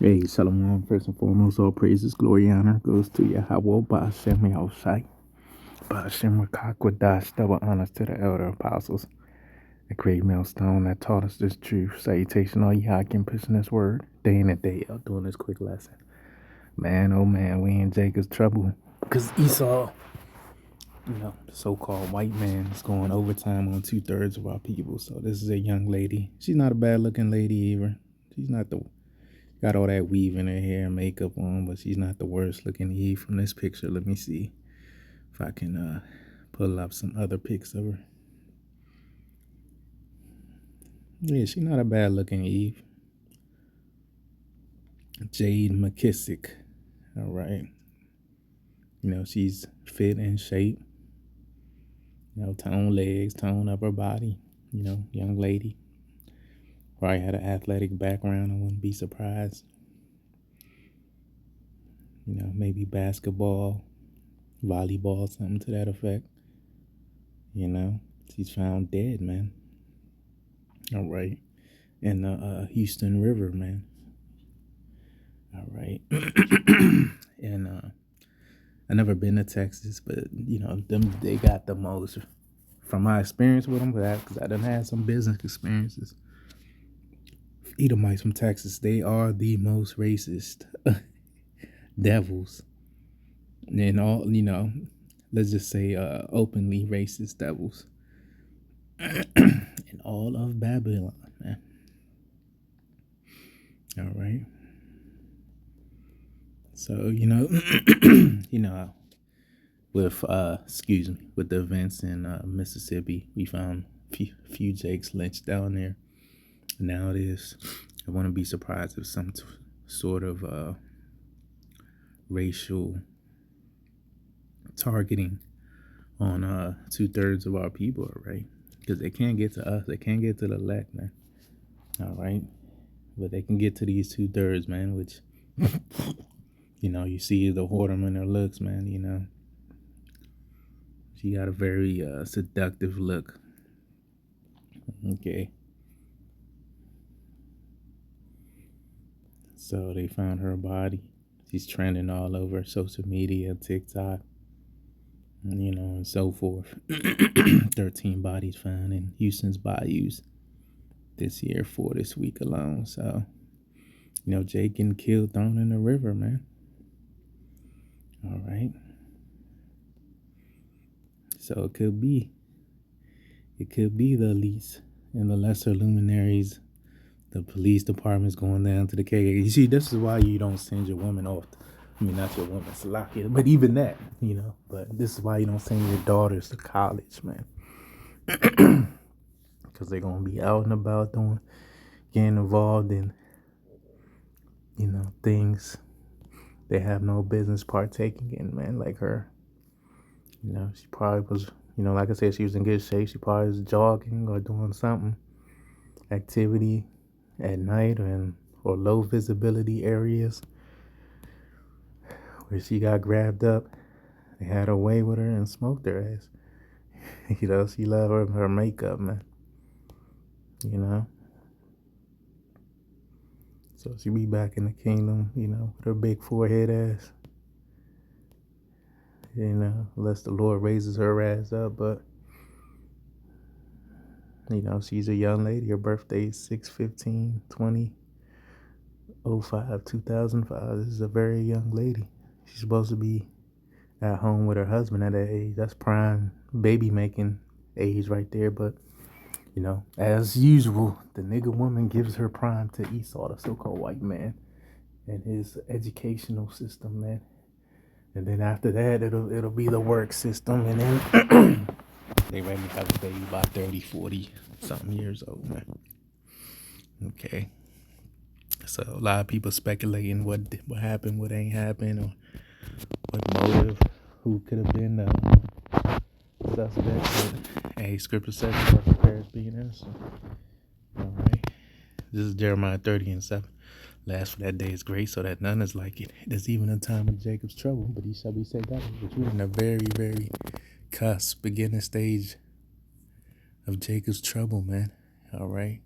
Hey, Shalom. First and foremost, all praises, glory, honor goes to Yahweh, Ba'ashem Yahushai, Ba'ashem Rakakwadash, double honors to the elder apostles, the great millstone that taught us this truth. Salutation, all Yakin pushing this word day in and day out, doing this quick lesson. Man, oh man, we in Jacob's trouble because Esau, the so-called white man, is going overtime on 2/3 of our people. So this is a young lady. She's not a bad-looking lady either. She's not the Got all that weave in her hair and makeup on, but she's not the worst looking Eve from this picture. Let me see if I can pull up some other pics of her. Yeah, she's not a bad looking Eve. Jade McKissick. All right. She's fit and shape. Toned legs, toned upper body. Young lady. Probably had an athletic background. I wouldn't be surprised. Maybe basketball, volleyball, something to that effect. She's found dead, man. All right. In the Houston River, man. All right. And I never been to Texas, but they got the most from my experience with them, because I done had some business experiences. Edomites from Texas, they are the most racist devils. And all, let's just say openly racist devils in all of Babylon, man. All right. So, with the events in Mississippi, we found few Jakes lynched down there. Now it is, I wouldn't be surprised if some sort of racial targeting on 2/3 of our people, right? Because they can't get to us, they can't get to the elect, man. All right, but they can get to these 2/3, man. Which you see the whoredom in her looks, man. She got a very seductive look. Okay. So they found her body. She's trending all over social media, TikTok, and so forth. 13 bodies found in Houston's bayous this year for this week alone. So, Jake getting killed, thrown in the river, man. All right. So it could be the elites and the lesser luminaries. The police department's going down to the KKK. You see, this is why you don't send your woman off. Not your woman, Salakia, but even that, But this is why you don't send your daughters to college, man. Because they're going to be out and about getting involved in, things they have no business partaking in, man. Like her. She probably was, like I said, she was in good shape. She probably was jogging or doing something, activity at night or low visibility areas where she got grabbed up. They had her way with her and smoked her ass. She loved her makeup, man. So she be back in the kingdom, with her big forehead ass. Unless the Lord raises her ass up, but she's a young lady. Her birthday is 6/15/2005. This is a very young lady. She's supposed to be at home with her husband at that age. That's prime baby making age right there. But as usual, the nigga woman gives her prime to Esau, the so-called white man, and his educational system, man. And then after that, it'll be the work system, and then they ready to have a baby by 30, 40 something years old, man. Okay. So a lot of people speculating what happened, what ain't happened, or what motive, who could have been the suspect. But hey, Scripture says the prayers being innocent. All right. This is Jeremiah 30:7. Last for that day is great, so that none is like it. There's even a time of Jacob's trouble, but he shall be saved out of it. But you're in a very, very cusp, beginning stage of Jacob's trouble, man. All right.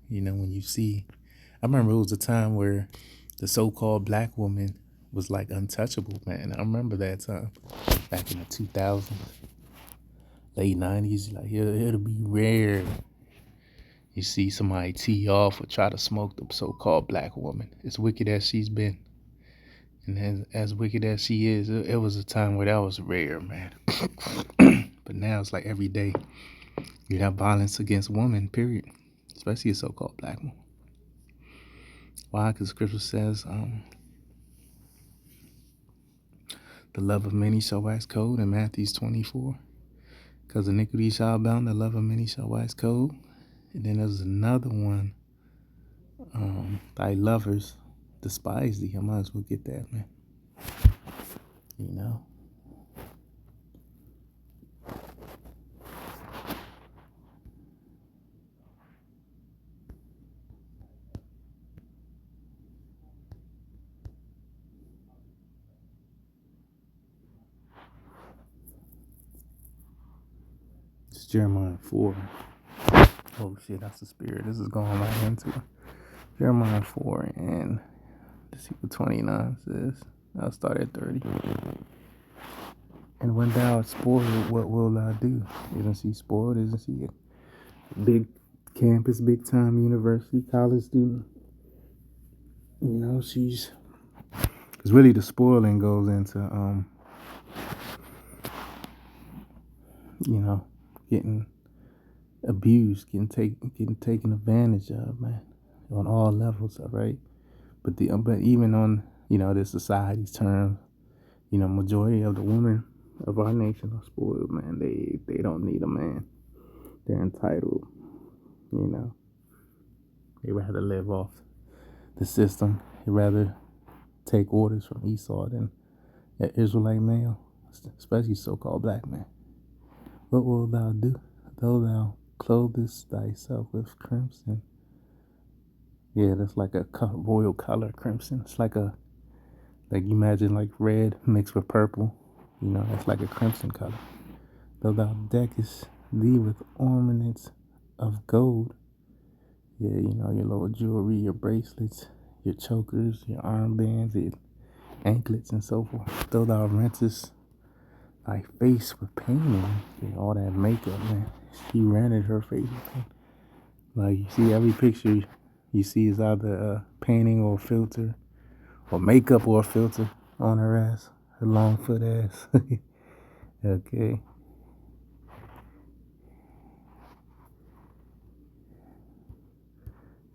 When you see, I remember it was a time where the so-called black woman was like untouchable, man. I remember that time back in the 2000s, late 90s. Like it'll be rare you see somebody tee off or try to smoke the so-called black woman. As wicked as she's been, and as wicked as she is, it was a time where that was rare, man. But now it's like every day you have violence against women, period. Especially a so-called black woman. Why? Because Scripture says, the love of many shall wax cold in Matthew 24. Because iniquity shall abound, the love of many shall wax cold. And then there's another one, thy lovers despise thee. I might as well get that, man. You know? It's Jeremiah 4. Oh shit, that's the spirit. This is going right into it. Jeremiah 4 and let's see what 29 says. I'll start at 30. And when thou art spoiled, what will thou do? Isn't she spoiled? Isn't she a big campus, big time university, college student? You know, she's, because really the spoiling goes into, you know, getting abused, getting taken advantage of, man, on all levels, all right? But even on, you know, the society's terms, you know, majority of the women of our nation are spoiled, man. They don't need a man. They're entitled, you know. They rather live off the system. They rather take orders from Esau than an Israelite male, especially so-called black man. What wilt thou do, though thou clothest thyself with crimson? Yeah, that's like a royal color, crimson. It's like you imagine like red mixed with purple. You know, that's like a crimson color. Though thou deckest thee with ornaments of gold. Yeah, you know, your little jewelry, your bracelets, your chokers, your armbands, your anklets, and so forth. Though thou rentest thy face with painting, yeah, all that makeup, man. She rented her face with paint. Like, you see every picture you see is either a painting or a filter, or makeup or a filter on her ass, her long foot ass. Okay.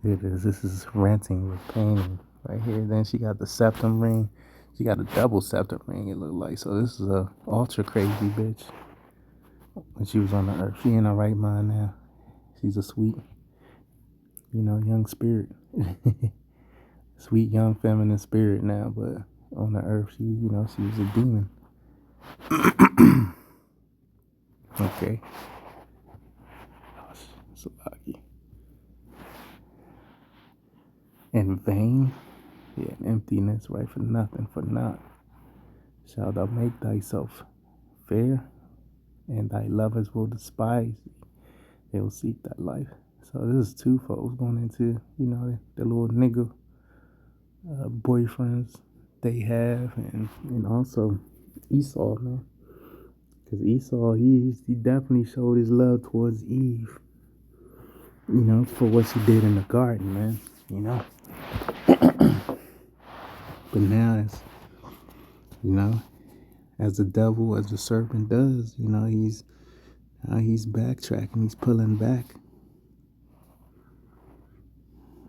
It is. This is renting with painting right here. Then she got the septum ring. She got a double septum ring, it looked like. So this is a ultra crazy bitch. When she was on the earth, she in her right mind now. She's a sweet, you know, young spirit. Sweet, young, feminine spirit now. But on the earth, she, you know, she was a demon. Okay. Gosh, so lucky. In vain, yeah, emptiness, right, for nothing, for naught. Shalt thou make thyself fair, and thy lovers will despise thee. They will seek thy life. So this is two folks going into, you know, the little nigga boyfriends they have, and also Esau, man. Because Esau, he definitely showed his love towards Eve, you know, for what she did in the garden, man, you know. But now it's, you know, as the devil, as the serpent does, you know, he's backtracking, he's pulling back.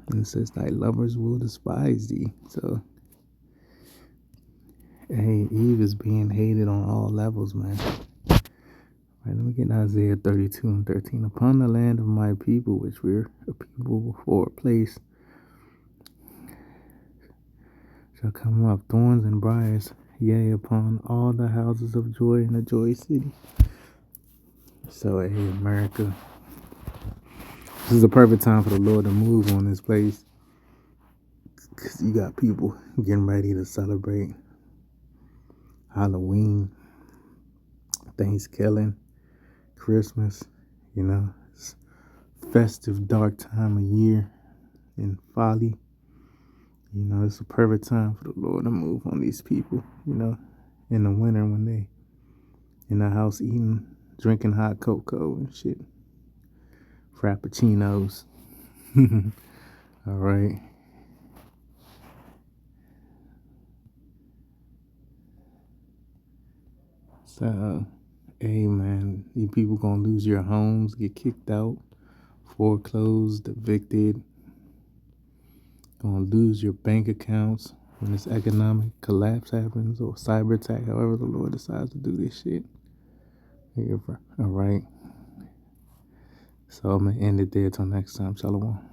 And it says, thy lovers will despise thee. So, hey, Eve is being hated on all levels, man. All right, let me get Isaiah 32 and 13. Upon the land of my people, which we're a people for a place, shall come up thorns and briars, yea, upon all the houses of joy in the joy city. So, hey, America, this is a perfect time for the Lord to move on this place. Because you got people getting ready to celebrate Halloween, Thanksgiving, Christmas, you know. It's festive, dark time of year. and folly. You know, it's a perfect time for the Lord to move on these people, you know, in the winter when they in the house eating, drinking hot cocoa and shit. Frappuccinos. All right. So, hey man, you people gonna lose your homes, get kicked out, foreclosed, evicted, gonna lose your bank accounts when this economic collapse happens or cyber attack, however the Lord decides to do this shit. All right. So I'm gonna end it there till next time. Shalom.